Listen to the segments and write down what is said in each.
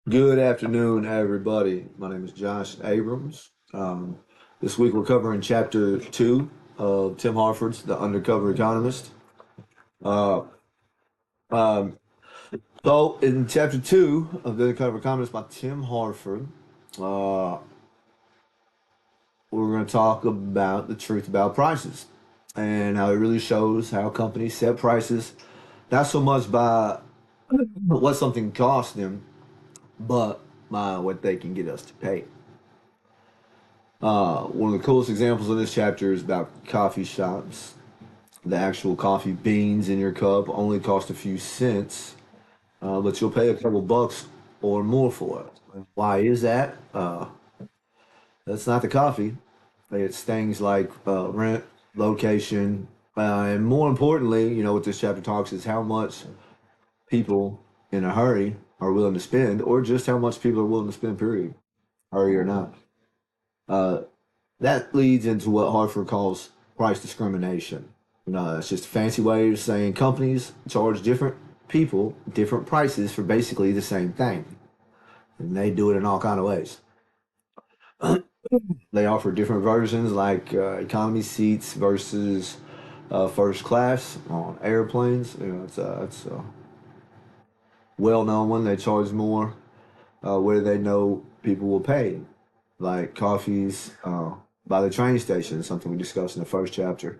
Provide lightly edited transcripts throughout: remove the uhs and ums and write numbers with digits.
Good afternoon, everybody. My name is Josh Abrams. This week we're covering chapter two of Tim Harford's The Undercover Economist. Uh, um, so, in chapter two of The Undercover Economist by Tim Harford, uh, we're going to talk about the truth about prices and how it really shows how companies set prices, not so much by what something costs them, but by what they can get us to pay. One of the coolest examples of this chapter is about coffee shops. The actual coffee beans in your cup only cost a few cents, but you'll pay a couple bucks or more for it. Why is that? That's not the coffee. It's things like rent, location, and more importantly, what this chapter talks is how much people in a hurry are willing to spend, or just how much people are willing to spend, period, hurry or not. Uh, That leads into what Hartford calls price discrimination. It's just a fancy way of saying companies charge different people different prices for basically the same thing, and they do it in all kind of ways. They offer different versions, like economy seats versus first class on airplanes. It's a well-known one. They charge more where they know people will pay, like coffees by the train station, something we discussed in the first chapter.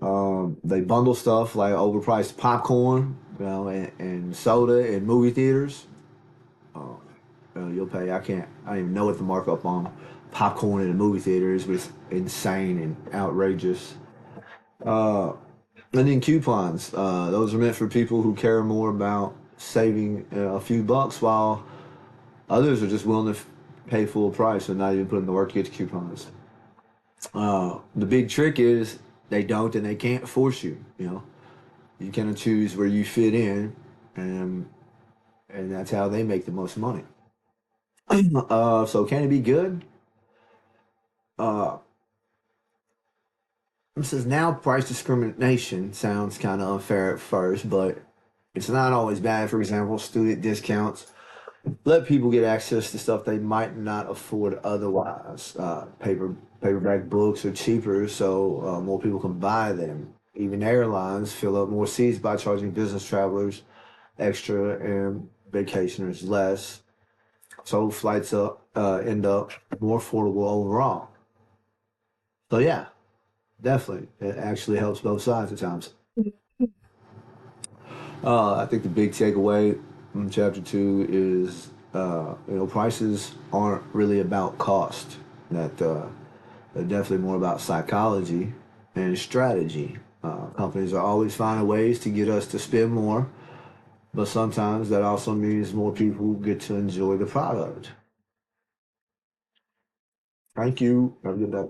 They bundle stuff like overpriced popcorn, and soda in movie theaters. Uh, you'll pay. I don't even know what the markup on popcorn in a movie theater is, but it's insane and outrageous. Uh, and then coupons. Those are meant for people who care more about saving a few bucks, while others are just willing to pay full price and not even put in the work to get the coupons. The big trick is they don't and they can't force you. You kind of choose where you fit in, and that's how they make the most money. So can it be good? Uh, it says now price discrimination sounds kind of unfair at first, but it's not always bad. For example, student discounts let people get access to stuff they might not afford otherwise. Paperback books are cheaper, so more people can buy them. Even airlines fill up more seats by charging business travelers extra and vacationers less. So flights end up more affordable overall. So yeah, definitely, it actually helps both sides at times. I think the big takeaway from chapter two is prices aren't really about cost. That they're definitely more about psychology and strategy. Companies are always finding ways to get us to spend more, but sometimes that also means more people get to enjoy the product. Thank you. Have a good day.